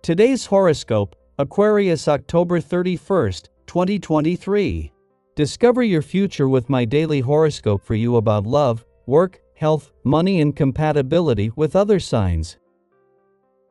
Today's horoscope, Aquarius October 31st, 2023. Discover your future with my daily horoscope for you about love, work, health, money and compatibility with other signs.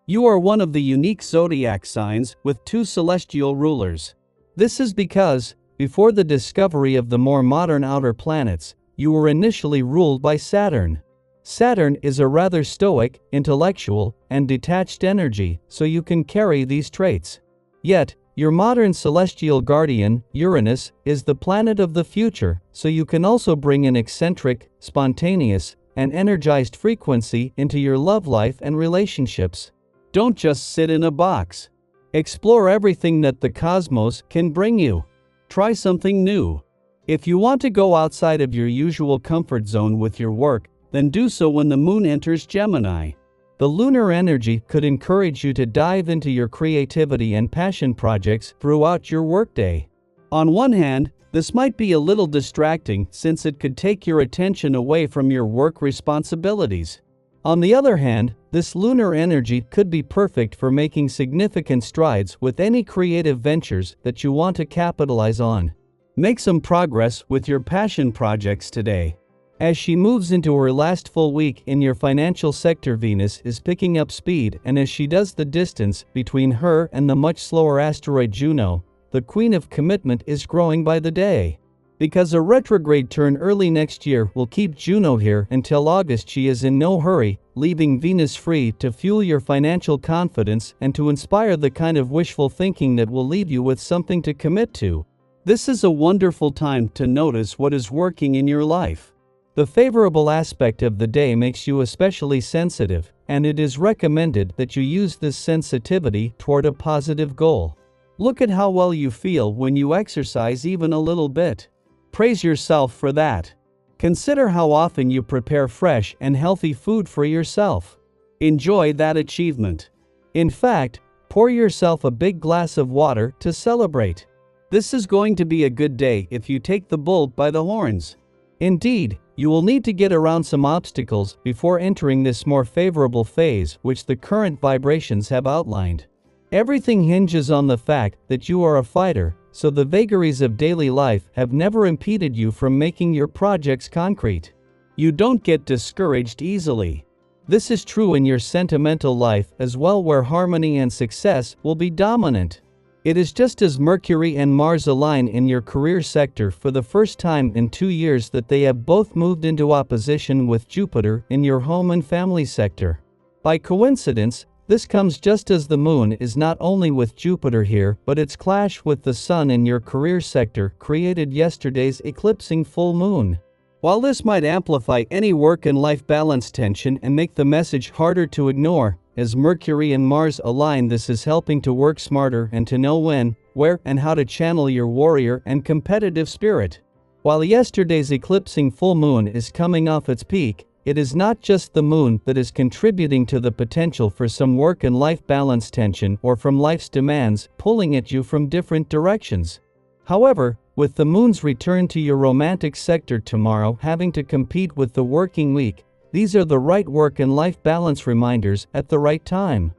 You are one of the unique zodiac signs with two celestial rulers. This is because, before the discovery of the more modern outer planets, you were initially ruled by Saturn. Saturn is a rather stoic, intellectual, and detached energy, so you can carry these traits. Yet, your modern celestial guardian, Uranus, is the planet of the future, so you can also bring an eccentric, spontaneous, and energized frequency into your love life and relationships. Don't just sit in a box. Explore everything that the cosmos can bring you. Try something new. If you want to go outside of your usual comfort zone with your work, then do so when the moon enters Gemini. The lunar energy could encourage you to dive into your creativity and passion projects throughout your workday. On one hand, this might be a little distracting since it could take your attention away from your work responsibilities. On the other hand, this lunar energy could be perfect for making significant strides with any creative ventures that you want to capitalize on. Make some progress with your passion projects today. As she moves into her last full week in your financial sector, Venus is picking up speed, and as she does, the distance between her and the much slower asteroid Juno, the queen of commitment, is growing by the day. Because a retrograde turn early next year will keep Juno here until August, she is in no hurry, leaving Venus free to fuel your financial confidence and to inspire the kind of wishful thinking that will leave you with something to commit to. This is a wonderful time to notice what is working in your life. The favorable aspect of the day makes you especially sensitive, and it is recommended that you use this sensitivity toward a positive goal. Look at how well you feel when you exercise even a little bit. Praise yourself for that. Consider how often you prepare fresh and healthy food for yourself. Enjoy that achievement. In fact, pour yourself a big glass of water to celebrate. This is going to be a good day if you take the bull by the horns. Indeed, you will need to get around some obstacles before entering this more favorable phase which the current vibrations have outlined. Everything hinges on the fact that you are a fighter, so the vagaries of daily life have never impeded you from making your projects concrete. You don't get discouraged easily. This is true in your sentimental life as well, where harmony and success will be dominant. It is just as Mercury and Mars align in your career sector for the first time in 2 years that they have both moved into opposition with Jupiter in your home and family sector. By coincidence, this comes just as the moon is not only with Jupiter here, but its clash with the sun in your career sector created yesterday's eclipsing full moon. While this might amplify any work and life balance tension and make the message harder to ignore, as Mercury and Mars align, this is helping to work smarter and to know when, where, and how to channel your warrior and competitive spirit. While yesterday's eclipsing full moon is coming off its peak, it is not just the moon that is contributing to the potential for some work and life balance tension or from life's demands pulling at you from different directions. However, with the moon's return to your romantic sector tomorrow having to compete with the working week, these are the right work and life balance reminders at the right time.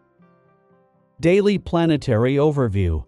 Daily Planetary Overview.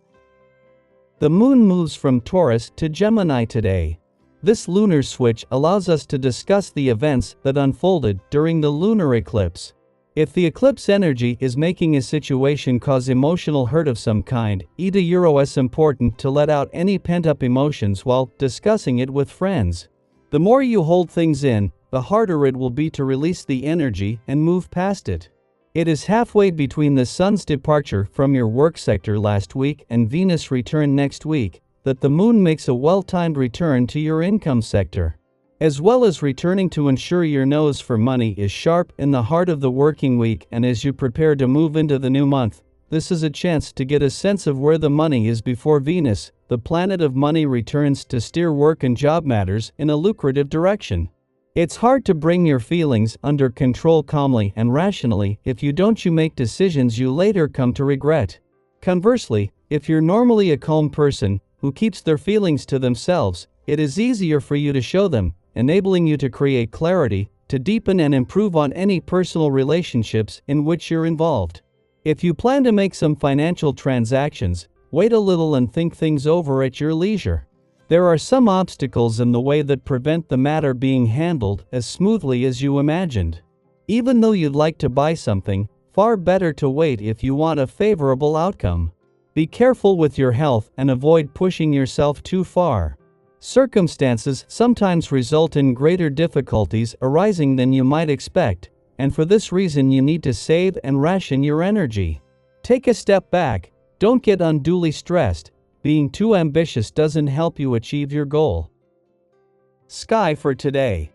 The moon moves from Taurus to Gemini today. This lunar switch allows us to discuss the events that unfolded during the lunar eclipse. If the eclipse energy is making a situation cause emotional hurt of some kind, it is important to let out any pent-up emotions while discussing it with friends. The more you hold things in, the harder it will be to release the energy and move past it. It is halfway between the sun's departure from your work sector last week and Venus' return next week that the moon makes a well-timed return to your income sector. As well as returning to ensure your nose for money is sharp in the heart of the working week, and as you prepare to move into the new month, this is a chance to get a sense of where the money is before Venus, the planet of money, returns to steer work and job matters in a lucrative direction. It's hard to bring your feelings under control calmly and rationally if you make decisions you later come to regret. Conversely, if you're normally a calm person who keeps their feelings to themselves, it is easier for you to show them, enabling you to create clarity, to deepen and improve on any personal relationships in which you're involved. If you plan to make some financial transactions, wait a little and think things over at your leisure. There are some obstacles in the way that prevent the matter being handled as smoothly as you imagined. Even though you'd like to buy something, far better to wait if you want a favorable outcome. Be careful with your health and avoid pushing yourself too far. Circumstances sometimes result in greater difficulties arising than you might expect, and for this reason you need to save and ration your energy. Take a step back, don't get unduly stressed. Being too ambitious doesn't help you achieve your goal. Sky for today.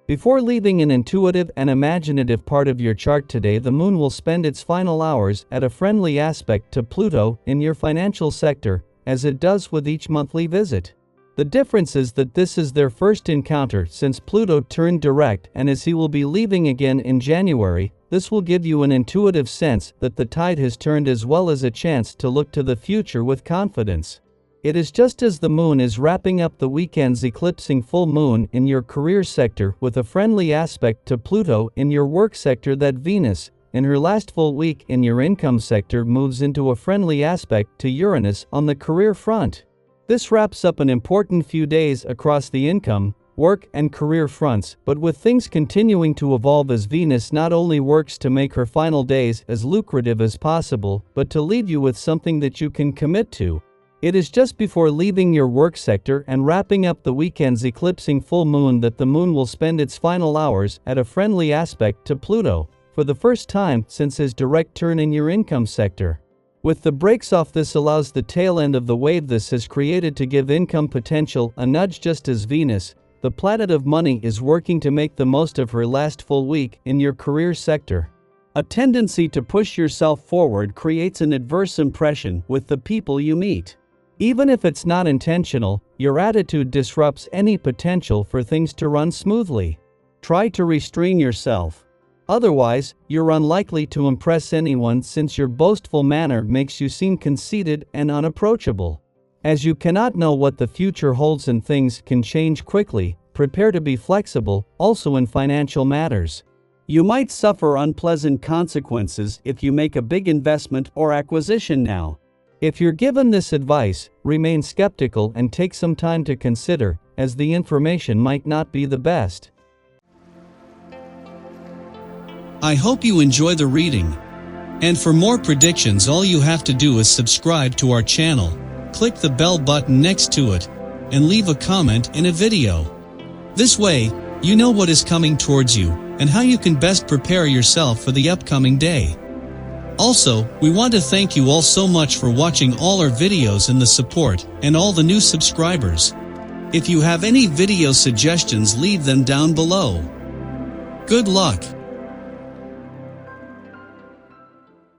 Before leaving an intuitive and imaginative part of your chart today, the moon will spend its final hours at a friendly aspect to Pluto in your financial sector, as it does with each monthly visit. The difference is that this is their first encounter since Pluto turned direct, and as he will be leaving again in January, this will give you an intuitive sense that the tide has turned, as well as a chance to look to the future with confidence. It is just as the moon is wrapping up the weekend's eclipsing full moon in your career sector with a friendly aspect to Pluto in your work sector that Venus, in her last full week in your income sector, moves into a friendly aspect to Uranus on the career front. This wraps up an important few days across the income, work and career fronts, but with things continuing to evolve as Venus not only works to make her final days as lucrative as possible, but to leave you with something that you can commit to. It is just before leaving your work sector and wrapping up the weekend's eclipsing full moon that the moon will spend its final hours at a friendly aspect to Pluto, for the first time since his direct turn in your income sector. With the brakes off, this allows the tail end of the wave this has created to give income potential a nudge, just as Venus, the planet of money, is working to make the most of her last full week in your career sector. A tendency to push yourself forward creates an adverse impression with the people you meet. Even if it's not intentional, your attitude disrupts any potential for things to run smoothly. Try to restrain yourself. Otherwise, you're unlikely to impress anyone, since your boastful manner makes you seem conceited and unapproachable. As you cannot know what the future holds and things can change quickly, prepare to be flexible, also in financial matters. You might suffer unpleasant consequences if you make a big investment or acquisition now. If you're given this advice, remain skeptical and take some time to consider, as the information might not be the best. I hope you enjoy the reading. And for more predictions, all you have to do is subscribe to our channel, click the bell button next to it, and leave a comment in a video. This way, you know what is coming towards you, and how you can best prepare yourself for the upcoming day. Also, we want to thank you all so much for watching all our videos and the support, and all the new subscribers. If you have any video suggestions, leave them down below. Good luck!